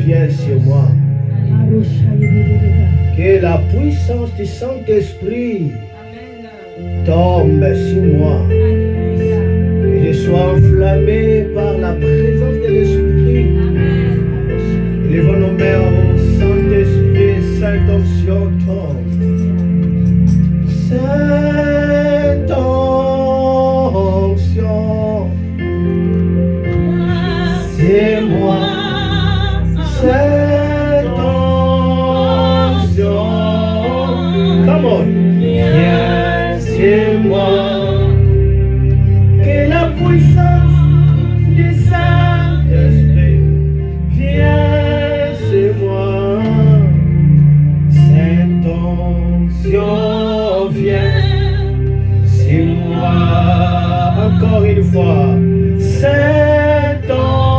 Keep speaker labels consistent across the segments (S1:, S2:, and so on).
S1: Viens sur moi. Que la puissance du Saint-Esprit tombe sur moi. Que je sois enflammé par la présence de l'Esprit. Élevons nos mains au Saint-Esprit, Sainte Onction tombe. Sainte Onction, c'est moi. Cette onction, come on, viens sur moi, que la puissance du Saint-Esprit vienne sur moi. Cette onction vient sur moi, encore une fois. Cette onction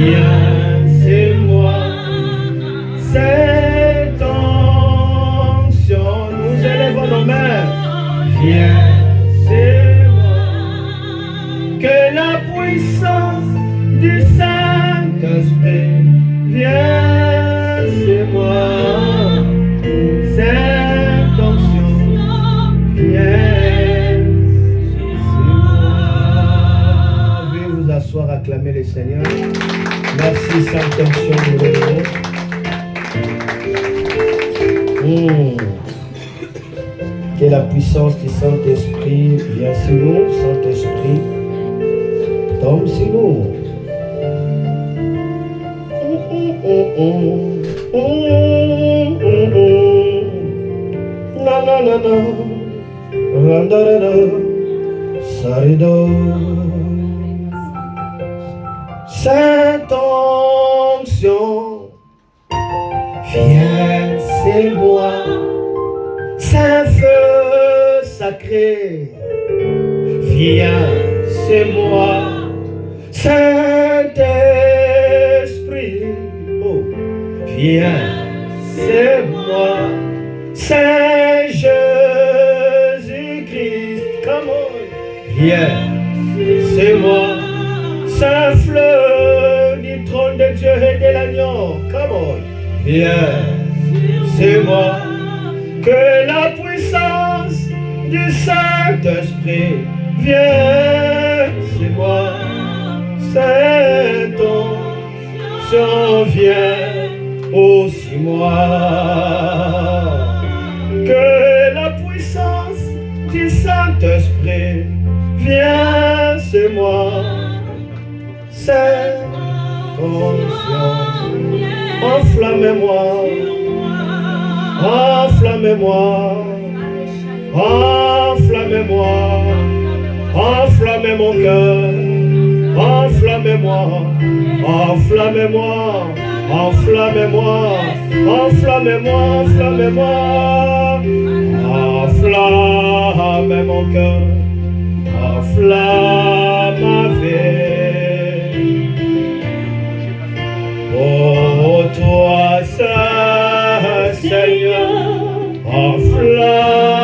S1: viens, c'est moi, cette onction, nous élevons nos mains, viens, c'est moi, que la puissance du Saint-Esprit vienne, c'est moi, cette onction, viens, c'est moi. Veuillez vous asseoir, acclamer le Seigneur. Merci, Sainte Onction, de nous donner. Que la puissance du Saint-Esprit vienne sur nous. Saint-Esprit, tombe sur nous. Na na na na, randarada, sarido. Sainte onction, viens, c'est moi. Saint feu sacré, viens, c'est moi. Saint-Esprit, oh, viens, c'est moi. Saint Jésus-Christ, come on, viens, c'est moi. Saint fleur du trône de Dieu et de l'agneau, come on, viens, c'est moi. Que la puissance du Saint-Esprit vienne, c'est moi. Cette onction vient aussi moi. Que la puissance du Saint-Esprit vienne, c'est moi. Cette onction, enflammez-moi, enflammez-moi, enflammez-moi, enflammez mon cœur, enflammez-moi, enflammez-moi, enflammez-moi, enflammez-moi, enflammez-moi, enflammez mon cœur, enflamme ma vie. Oh, toi seul, Seigneur, enflamme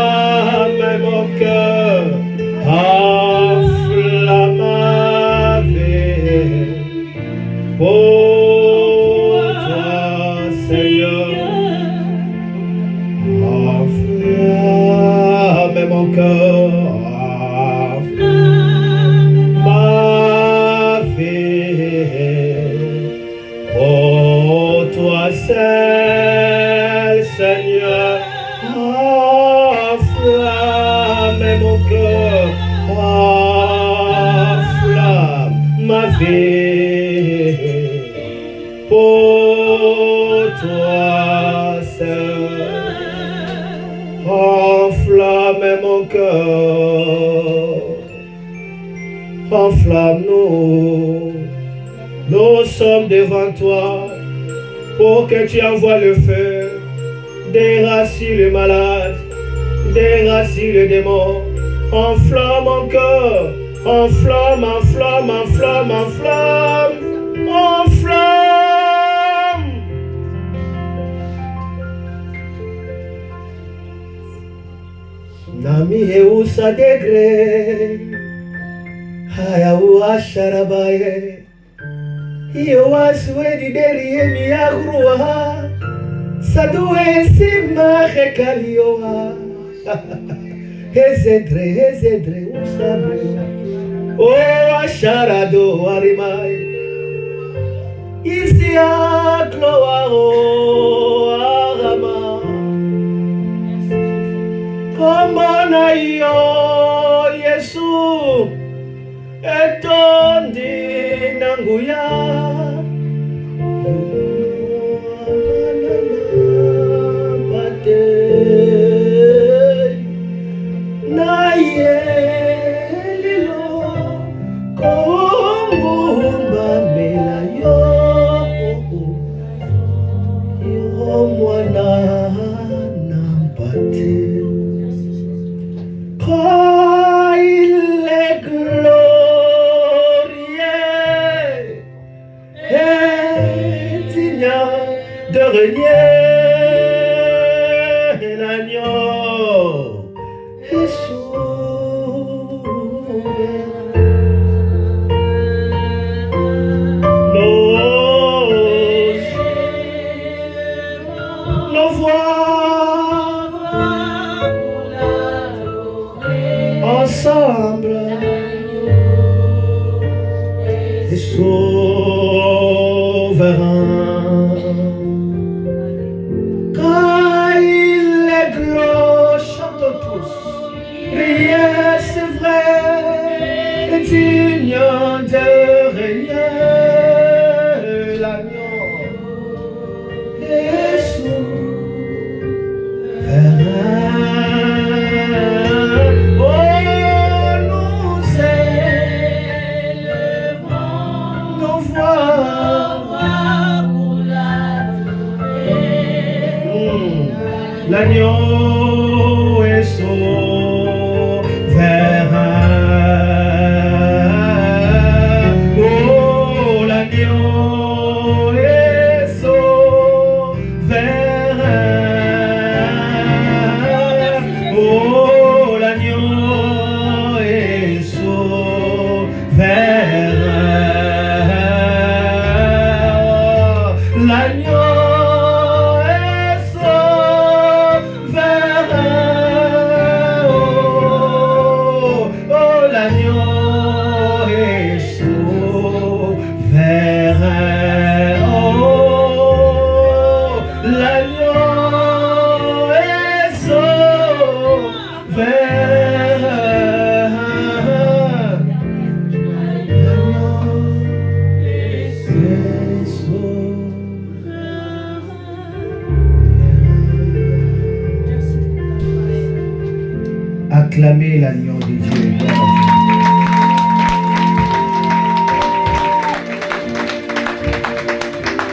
S1: mon cœur, enflamme ma vie. Oh, toi, Seigneur, enflamme mon cœur, enflamme ma vie. Oh, toi seul, Seigneur, enflamme mon cœur, enflamme ma vie. Pour toi seul, enflamme mon cœur, enflamme-nous. Nous sommes devant toi pour que tu envoies le feu, déracine les malades, déracine les démons, enflamme mon cœur, enflamme, enflamme, enflamme, enflamme. Amiheusa degre Hayawa sharabaye Iyo waswe di deri emi agruwa Sadue sima rekalioa Hezedre usabre Oh asharado arimai Isi akloaro arama Komana yo Yesu etondi nanguya bate naye lilo komumba mela yo mwana nampate il est glorieux et digne de régner l'agneau est nos voix ensemble et souverain quand il est gros chantons tous rien c'est vrai et digne de régner l'agneau est l'agneau est souverain. Oh, l'agneau est souverain. Oh, l'agneau est souverain. L'agneau acclamez l'agneau de Dieu.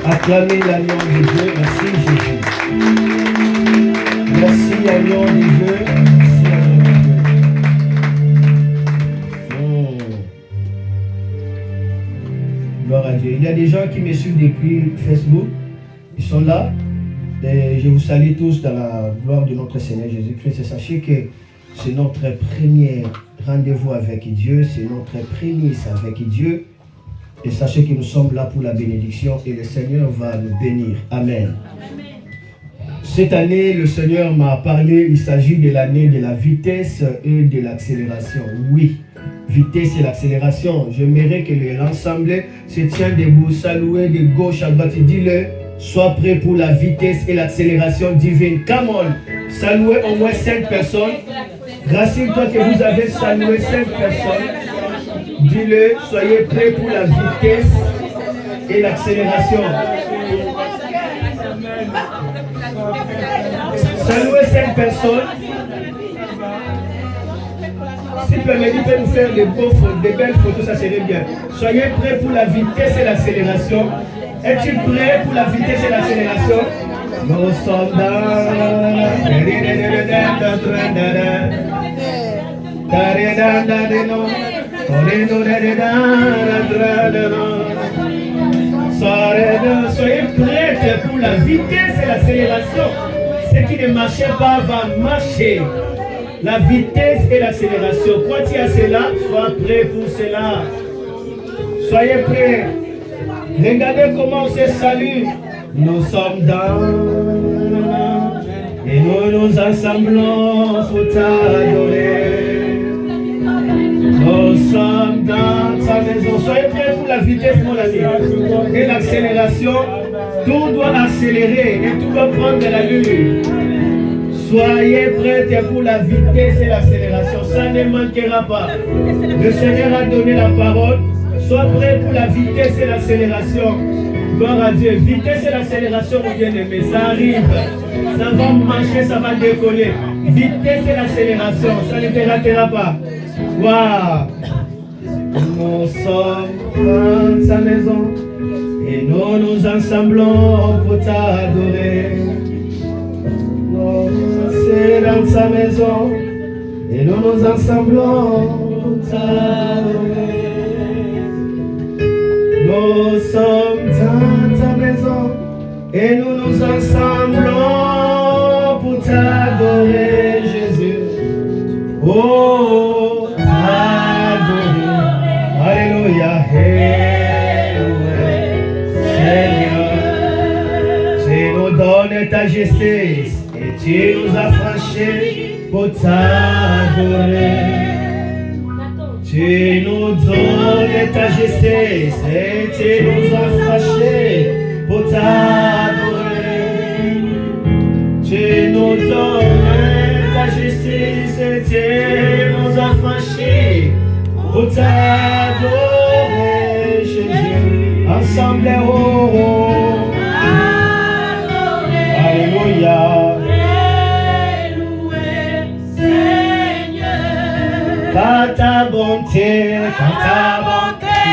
S1: Acclamez l'agneau de Dieu. Merci Jésus. Merci l'agneau de Dieu. Merci l'agneau de Dieu. Gloire à Dieu. Il y a des gens qui me suivent depuis Facebook. Ils sont là. Et je vous salue tous dans la gloire de notre Seigneur Jésus-Christ. Et sachez que c'est notre premier rendez-vous avec Dieu, c'est notre prémisse avec Dieu. Et sachez que nous sommes là pour la bénédiction et le Seigneur va nous bénir. Amen. Cette année, le Seigneur m'a parlé, il s'agit de l'année de la vitesse et de l'accélération. Oui, vitesse et l'accélération. J'aimerais que l'ensemble se tienne debout, saluer de gauche à droite. Dis-le, sois prêt pour la vitesse et l'accélération divine. Come on, saluez au moins 5 personnes. Rassure-toi que vous avez salué 5 personnes. Dis-le, soyez prêts pour la vitesse et l'accélération. Saluez 5 personnes. Si permettez, peut nous faire des belles photos, ça serait bien. Soyez prêts pour la vitesse et l'accélération. Es-tu prêt pour la vitesse et l'accélération? Nos soldats. Soyez prêts pour la vitesse et l'accélération. Ce qui ne marchait pas va marcher. La vitesse et l'accélération. Crois-tu à cela? Sois prêt pour cela. Soyez prêts. Regardez comment on se salue. Nous sommes dans et nous nous assemblons pour t'adorer. Nous sommes dans sa maison. Soyez prêts pour la vitesse, mon ami. Et l'accélération. Tout doit accélérer et tout doit prendre de l'allure. Soyez prêts pour la vitesse et l'accélération. Ça ne manquera pas. Le Seigneur a donné la parole. Sois prêt pour la vitesse et l'accélération. Gloire à Dieu. Vitesse et l'accélération, mon bien-aimé. Ça arrive. Ça va marcher, ça va décoller. Vitesse et l'accélération. Ça ne te ratera pas. Waouh. Nous sommes dans sa maison. Et nous nous assemblons pour t'adorer. C'est dans sa maison. Et nous nous assemblons pour t'adorer. Nous sommes dans ta maison. Et nous nous assemblons pour t'adorer, Jésus. Oh, t'adorer. Alléluia. Donne ta justice et tu nous as franchis pour t'adorer. Tu nous donnes ta justice et tu nous as franchis pour t'adorer. Tu nous donnes ta justice et tu nous as franchis pour t'adorer, Jésus. Ensemble, Alléluia. Par ta bonté,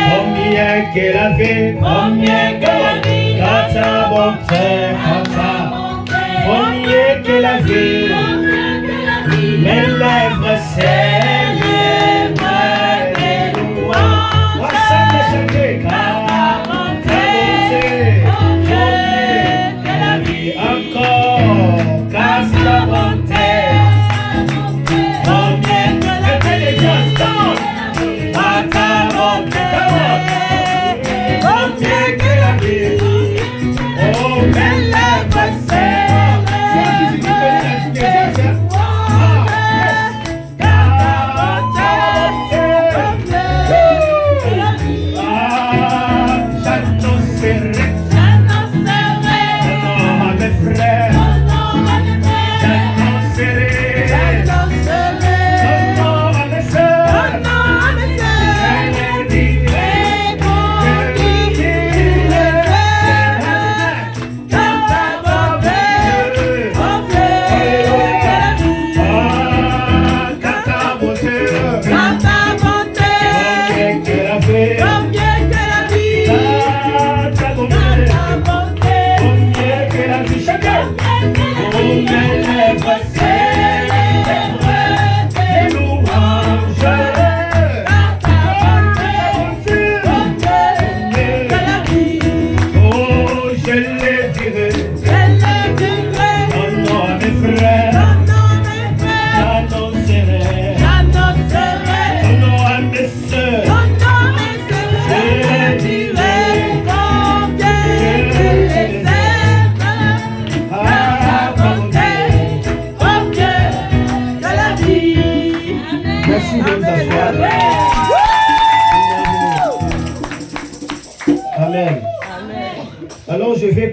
S1: combien qu'elle avait, par ta bonté, combien qu'elle avait, mes lèvres célèbrent tes louanges. Ensemble chanter, car ta bonté, combien qu'elle avait encore, car ta bonté.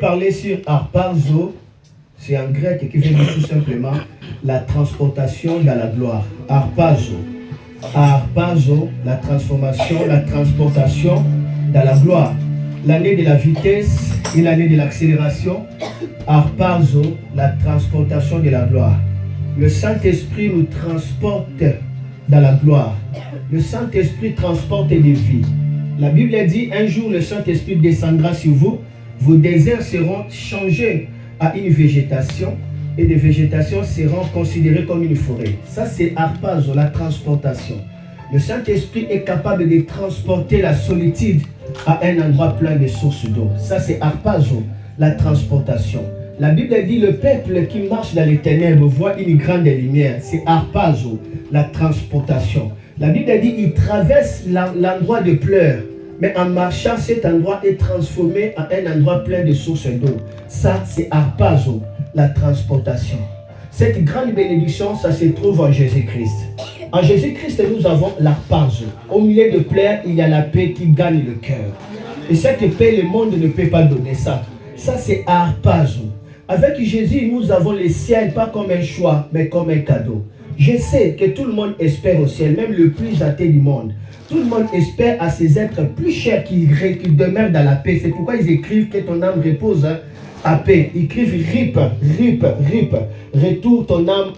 S1: Parler sur harpazo, c'est en grec qui veut dire tout simplement la transportation dans la gloire. Harpazo, harpazo, la transformation, la transportation dans la gloire. L'année de la vitesse et l'année de l'accélération. Harpazo, la transportation de la gloire. Le Saint-Esprit nous transporte dans la gloire. Le Saint-Esprit transporte des vies. La Bible dit un jour le Saint-Esprit descendra sur vous. Vos déserts seront changés à une végétation et des végétations seront considérées comme une forêt. Ça, c'est harpazo, la transportation. Le Saint-Esprit est capable de transporter la solitude à un endroit plein de sources d'eau. Ça, c'est harpazo, la transportation. La Bible dit le peuple qui marche dans les ténèbres voit une grande lumière. C'est harpazo, la transportation. La Bible dit il traverse l'endroit de pleurs. Mais en marchant, cet endroit est transformé en un endroit plein de sources d'eau. Ça, c'est harpazo, la transportation. Cette grande bénédiction, ça se trouve en Jésus-Christ. En Jésus-Christ, nous avons l'harpazo. Au milieu de pleurs, il y a la paix qui gagne le cœur. Et cette paix, le monde ne peut pas donner ça. Ça, c'est harpazo. Avec Jésus, nous avons le ciel, pas comme un choix, mais comme un cadeau. Je sais que tout le monde espère au ciel, même le plus athée du monde. Tout le monde espère à ces êtres plus chers qui demeurent dans la paix. C'est pourquoi ils écrivent que ton âme repose à paix. Ils écrivent rip, retourne ton âme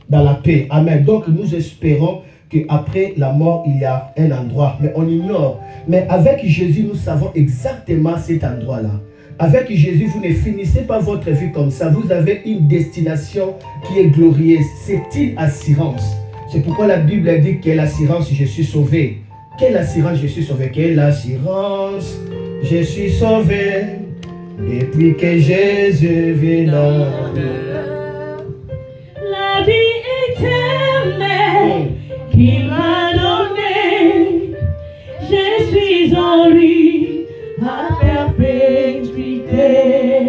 S1: dans la paix. Amen. Donc nous espérons qu'après la mort, il y a un endroit. Mais on ignore. Mais avec Jésus, nous savons exactement cet endroit-là. Avec Jésus, vous ne finissez pas votre vie comme ça. Vous avez une destination qui est glorieuse. C'est une assurance. C'est pourquoi la Bible dit quelle assurance je suis sauvé. Quelle assurance je suis sauvé. Quelle assurance je suis sauvé. Depuis que Jésus vit dans mon cœur.
S2: La vie éternelle qu'il m'a donnée. Je suis en lui à perpétuité.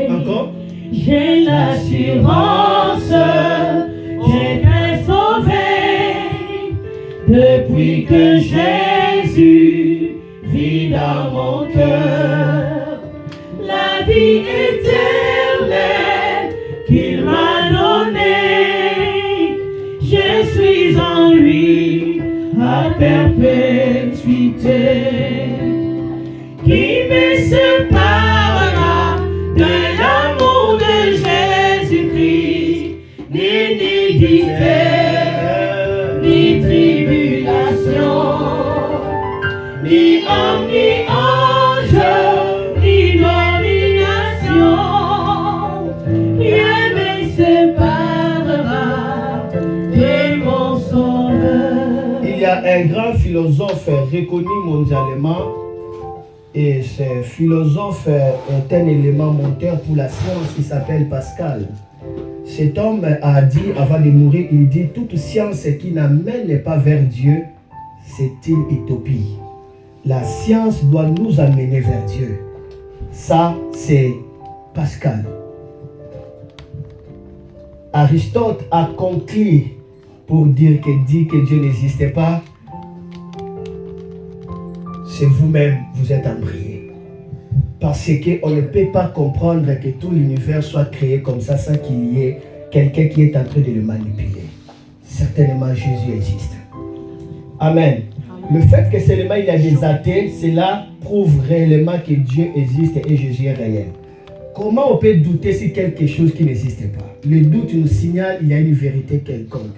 S1: Encore?
S2: J'ai l'assurance. J'étais sauvé. Depuis que Jésus vit dans mon cœur, la vie éternelle qu'il m'a donnée, je suis en lui à perpétuité. Qui me séparera de l'amour de Jésus-Christ, ni d'hiver, ni tribulation, ni homme, ni ange, ni domination. Rien ne me séparera de mon sauveur.
S1: Il y a un grand philosophe reconnu mondialement. Et ce philosophe est un élément moteur pour la science qui s'appelle Pascal. Cet homme a dit, avant de mourir, il dit « Toute science qui n'amène pas vers Dieu, c'est une utopie. La science doit nous amener vers Dieu. » Ça, c'est Pascal. Aristote a conclu pour dire que Dieu n'existait pas. C'est vous-même, vous êtes embrouillé. Parce qu'on ne peut pas comprendre que tout l'univers soit créé comme ça sans qu'il y ait quelqu'un qui est en train de le manipuler. Certainement, Jésus existe. Amen. Le fait que seulement il y a des athées, cela prouve réellement que Dieu existe et Jésus est réel. Comment on peut douter sur quelque chose qui n'existe pas? Le doute nous signale qu'il y a une vérité quelconque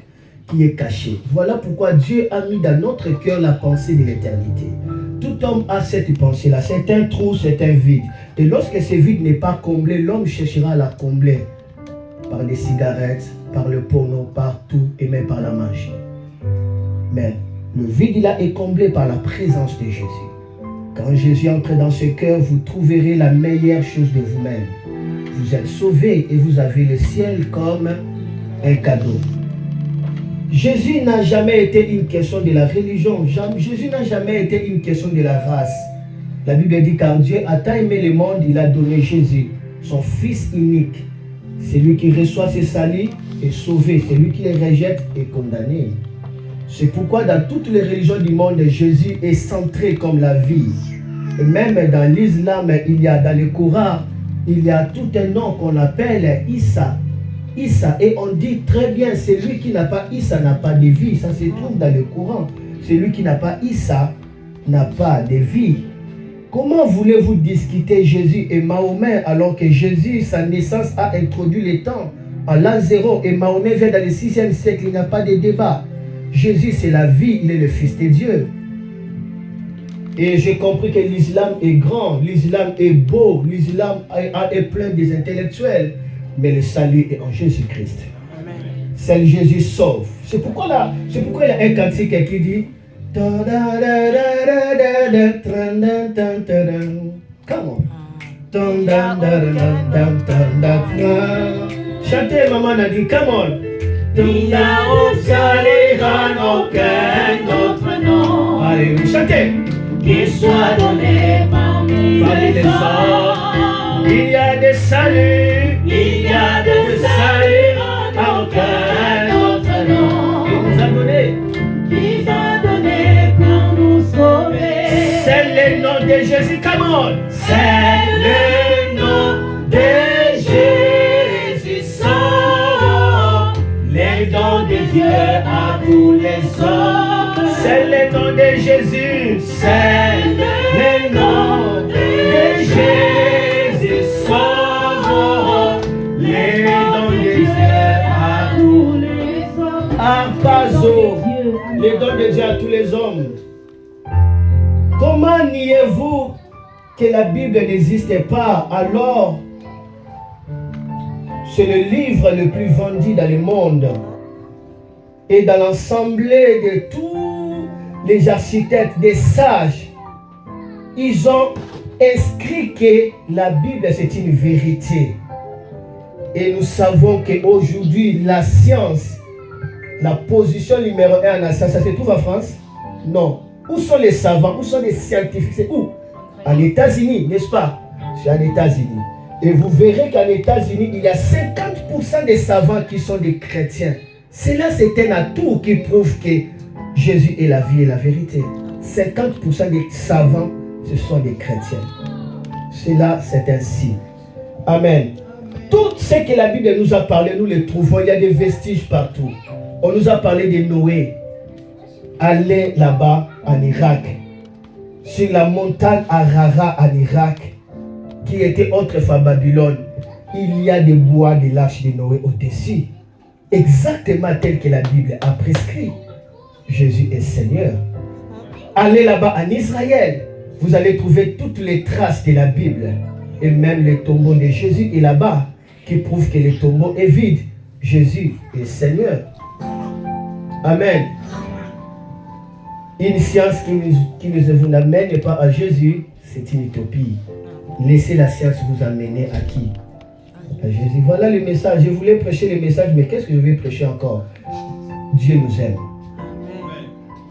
S1: qui est cachée. Voilà pourquoi Dieu a mis dans notre cœur la pensée de l'éternité. Tout homme a cette pensée-là. C'est un trou, c'est un vide. Et lorsque ce vide n'est pas comblé, l'homme cherchera à la combler par les cigarettes, par le porno, par tout et même par la magie. Mais le vide là est comblé par la présence de Jésus. Quand Jésus entre dans ce cœur, vous trouverez la meilleure chose de vous-même. Vous êtes sauvés et vous avez le ciel comme un cadeau. Jésus n'a jamais été une question de la religion. Jésus n'a jamais été une question de la race. La Bible dit car Dieu a tant aimé le monde, il a donné Jésus, son Fils unique. Celui qui reçoit ses saluts est sauvé. Celui qui les rejette est condamné. C'est pourquoi dans toutes les religions du monde, Jésus est centré comme la vie. Et même dans l'islam, il y a dans le Coran, il y a tout un nom qu'on appelle Issa. Issa, et on dit très bien, celui qui n'a pas Issa n'a pas de vie. Ça se trouve dans le Coran. Celui qui n'a pas Issa n'a pas de vie. Comment voulez-vous discuter Jésus et Mahomet alors que Jésus, sa naissance, a introduit les temps à l'an 0 et Mahomet vient dans le 6e siècle, il n'y a pas de débat. Jésus, c'est la vie, il est le Fils de Dieu. Et j'ai compris que l'islam est grand, l'islam est beau, l'islam est plein des intellectuels. Mais le salut est en Jésus-Christ. Seul Jésus sauve. C'est pourquoi il y a un cantique qui dit Come on. Chantez, maman Nadine, come on.
S2: Il n'y a aucun autre nom.
S1: Alléluia, chantez.
S2: Qui soit donné parmi les hommes.
S1: Il y a des saluts.
S2: Il y a des saluts en aucun autre nom.
S1: Il nous a donné.
S2: Il a donné pour nous sauver.
S1: C'est le nom de Jésus, come on.
S2: C'est le nom de Jésus. Sont les dons de Dieu à tous les hommes.
S1: C'est le nom de Jésus.
S2: C'est le nom de Jésus. Sont les dons de Dieu à tous les hommes.
S1: Arpazo, les dons de Dieu à tous les hommes. Comment niez-vous que la Bible n'existait pas alors? C'est le livre le plus vendu dans le monde. Et dans l'assemblée de tous les architectes, des sages, ils ont inscrit que la Bible c'est une vérité. Et nous savons qu'aujourd'hui, la science, la position numéro 1 en science, ça se trouve en France? Non. Où sont les savants? Où sont les scientifiques? C'est où? En États-Unis, n'est-ce pas? C'est en États-Unis. Et vous verrez qu'en États-Unis, il y a 50% des savants qui sont des chrétiens. Cela, c'est un atout qui prouve que Jésus est la vie et la vérité. 50% des savants, ce sont des chrétiens. Cela, c'est ainsi. Amen. Tout ce que la Bible nous a parlé, nous le trouvons. Il y a des vestiges partout. On nous a parlé de Noé. Allez là-bas en Irak, sur la montagne Arara en Irak, qui était autrefois Babylone, il y a des bois de l'arche de Noé au-dessus, exactement tel que la Bible a prescrit. Jésus est Seigneur. Allez là-bas en Israël, vous allez trouver toutes les traces de la Bible, et même le tombeau de Jésus est là-bas, qui prouve que le tombeau est vide. Jésus est Seigneur. Amen. Une science qui ne vous amène pas à Jésus, c'est une utopie. Laissez la science vous amener à qui? À Jésus. Voilà le message. Je voulais prêcher le message, mais qu'est-ce que je vais prêcher encore? Dieu nous aime.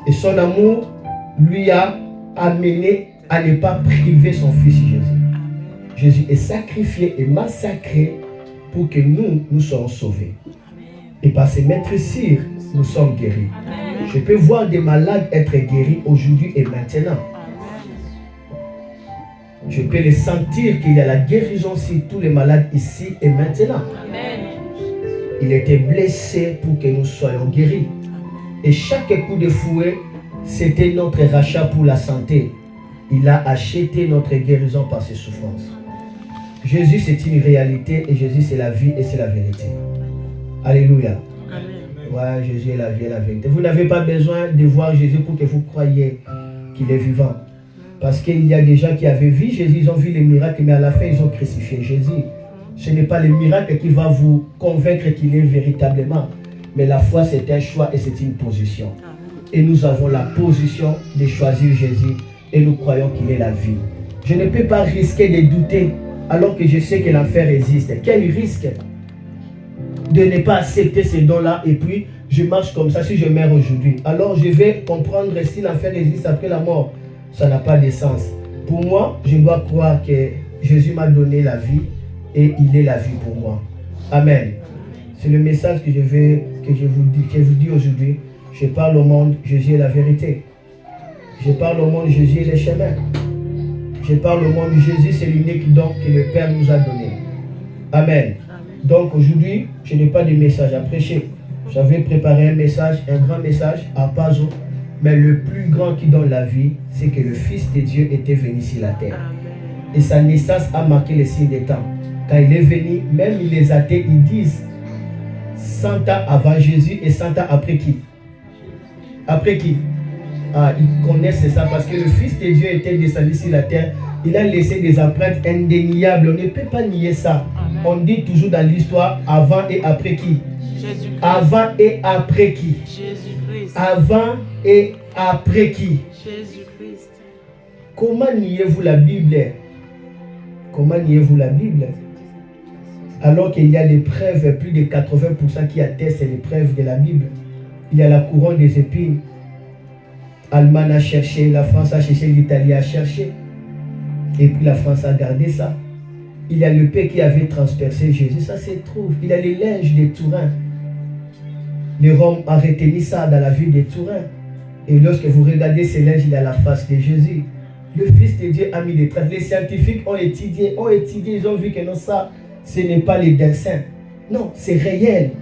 S1: Et son amour lui a amené à ne pas priver son fils Jésus. Jésus est sacrifié et massacré pour que nous soyons sauvés. Et par ses maîtresses, nous sommes guéris. Je peux voir des malades être guéris aujourd'hui et maintenant. Je peux les sentir qu'il y a la guérison sur tous les malades ici et maintenant. Il était blessé pour que nous soyons guéris. Et chaque coup de fouet, c'était notre rachat pour la santé. Il a acheté notre guérison par ses souffrances. Jésus, c'est une réalité et Jésus, c'est la vie et c'est la vérité. Alléluia. Ouais, Jésus est la vie et la vérité. Vous n'avez pas besoin de voir Jésus pour que vous croyiez qu'il est vivant. Parce qu'il y a des gens qui avaient vu Jésus, ils ont vu les miracles, mais à la fin, ils ont crucifié Jésus. Ce n'est pas le miracle qui va vous convaincre qu'il est véritablement. Mais la foi, c'est un choix et c'est une position. Et nous avons la position de choisir Jésus et nous croyons qu'il est la vie. Je ne peux pas risquer de douter alors que je sais que l'enfer existe. Quel risque de ne pas accepter ces dons-là et puis je marche comme ça si je meurs aujourd'hui. Alors je vais comprendre si l'enfer existe après la mort. Ça n'a pas de sens. Pour moi, je dois croire que Jésus m'a donné la vie et il est la vie pour moi. Amen. C'est le message que je vous dis aujourd'hui. Je parle au monde, Jésus est la vérité. Je parle au monde, Jésus est le chemin. Je parle au monde, Jésus c'est l'unique don que le Père nous a donné. Amen. Donc aujourd'hui, je n'ai pas de message à prêcher. J'avais préparé un message, un grand message à Pazo. Mais le plus grand qui donne la vie, c'est que le Fils de Dieu était venu sur la terre. Et sa naissance a marqué le signe des temps. Quand il est venu, même les athées, ils disent 100 ans avant Jésus et 100 ans après qui? Après qui? Ah, ils connaissent ça parce que le Fils de Dieu était descendu sur la terre. Il a laissé des empreintes indéniables. On ne peut pas nier ça. On dit toujours dans l'histoire avant et après qui?
S2: Jésus-Christ.
S1: Avant et après qui?
S2: Jésus-Christ.
S1: Avant et après qui?
S2: Jésus-Christ.
S1: Comment niez-vous la Bible? Comment niez-vous la Bible? Alors qu'il y a des preuves, plus de 80% qui attestent les preuves de la Bible. Il y a la couronne des épines. L'Allemagne a cherché, la France a cherché, l'Italie a cherché. Et puis la France a gardé ça. Il y a le paix qui avait transpercé Jésus, ça se trouve. Il y a les linges de Turin. Les Roms ont retenu ça dans la ville de Turin. Et lorsque vous regardez ces linges, il y a la face de Jésus. Le Fils de Dieu a mis des traces. Les scientifiques ont étudié, ils ont vu que non, ça, ce n'est pas les dessins. Non, c'est réel.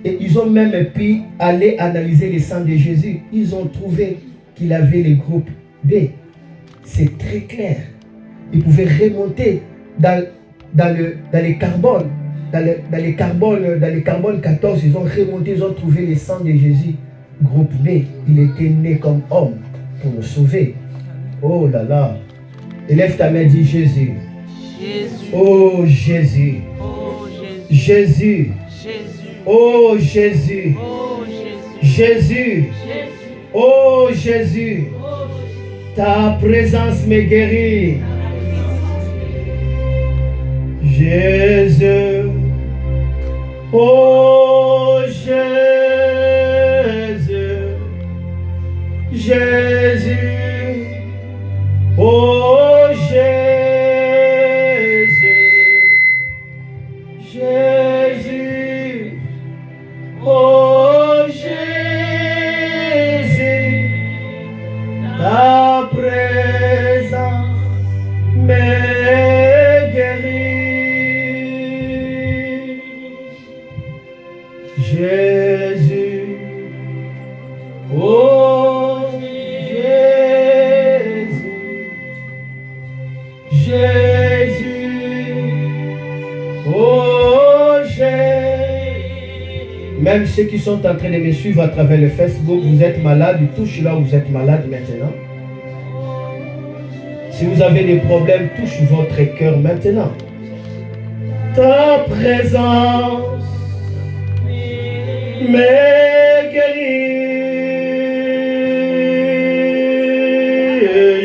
S1: Et ils ont même pu aller analyser le sang de Jésus. Ils ont trouvé qu'il avait le groupe B. C'est très clair. Ils pouvaient remonter dans les carbones. Dans les carbones 14, ils ont remonté, ils ont trouvé le sang de Jésus. Groupe B, il était né comme homme pour nous sauver. Oh là là. Élève ta main, dis Jésus.
S2: Jésus.
S1: Oh Jésus.
S2: Oh Jésus.
S1: Jésus.
S2: Jésus.
S1: Oh Jésus.
S2: Oh Jésus.
S1: Jésus. Oh Jésus. Ta présence me guérit. Jésus. Oh Jésus. Jésus. Oh Jésus. Jésus. Oh Jésus. Ta présence me guérit. Jésus. Oh Jésus. Jésus. Oh Jésus. Même ceux qui sont en train de me suivre à travers le Facebook, vous êtes malade, touche là où vous êtes malade maintenant. Si vous avez des problèmes, touche votre cœur maintenant. Ta présence me guérit.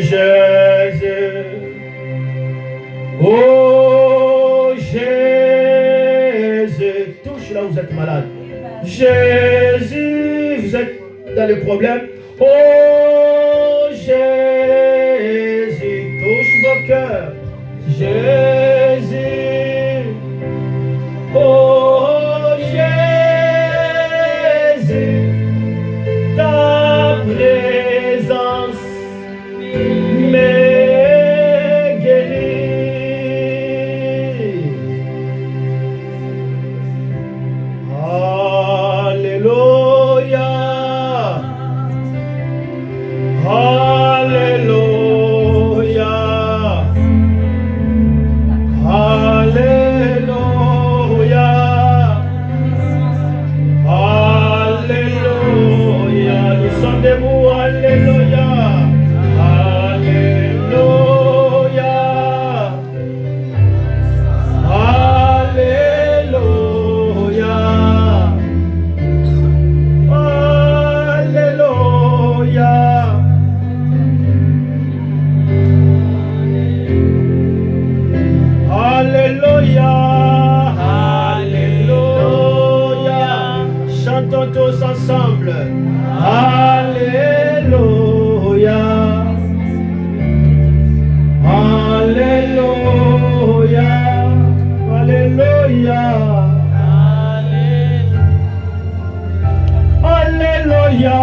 S1: Jésus. Oh Jésus. Touche là où vous êtes malade. Jésus. Vous êtes dans les problèmes. Oh Jésus. Touche vos cœurs. Jésus. Oh Jésus. Ta présence me guérit. Alléluia. Alléluia. Alléluia. Alléluia. Nous sommes debout. Alléluia. Alléluia. Alléluia. Alléluia. Alléluia. Alléluia. Chantons tous ensemble. Alléluia. Alléluia. Alléluia. Alléluia. Alléluia.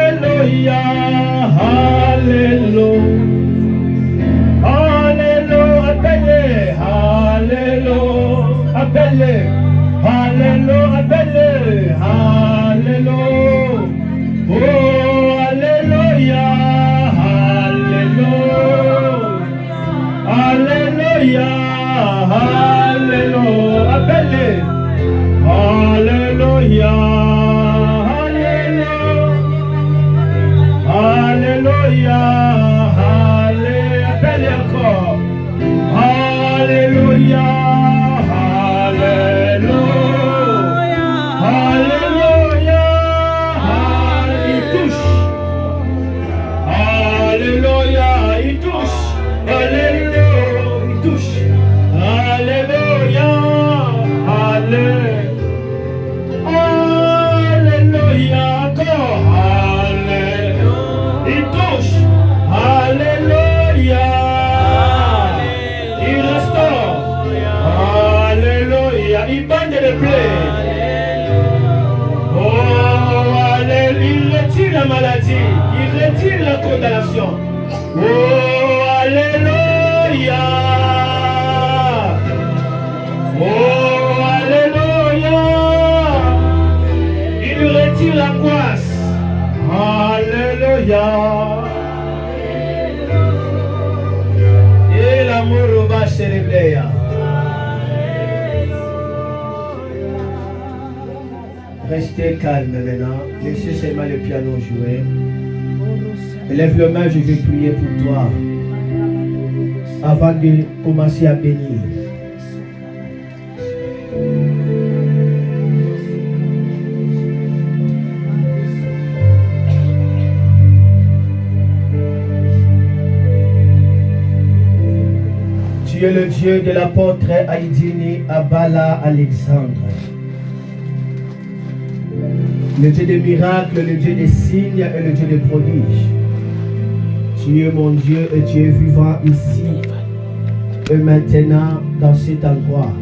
S1: Alléluia. Alléluia. Appelez. Alléluia. Appelez. Alléluia. Appelez. Alléluia. Oh, alléluia. Alléluia. Alléluia. Alléluia. Appelez. Alléluia. Alléluia. Alléluia. Appelez encore. Alléluia. Alléluia. te plaît. Oh, alléluia. Il retire la maladie. Il retire la condamnation. Oh, alléluia. Oh, alléluia. Il retire l'angoisse. Alléluia. Et l'amour va célébrer. Restez calme maintenant. Laissez seulement le piano jouer. Lève le main, je vais prier pour toi. Avant de commencer à bénir. Tu es le Dieu de l'apôtre Aïdini Abala Alexandre. Le Dieu des miracles, le Dieu des signes et le Dieu des prodiges. Tu es mon Dieu et tu es vivant ici et maintenant dans cet endroit.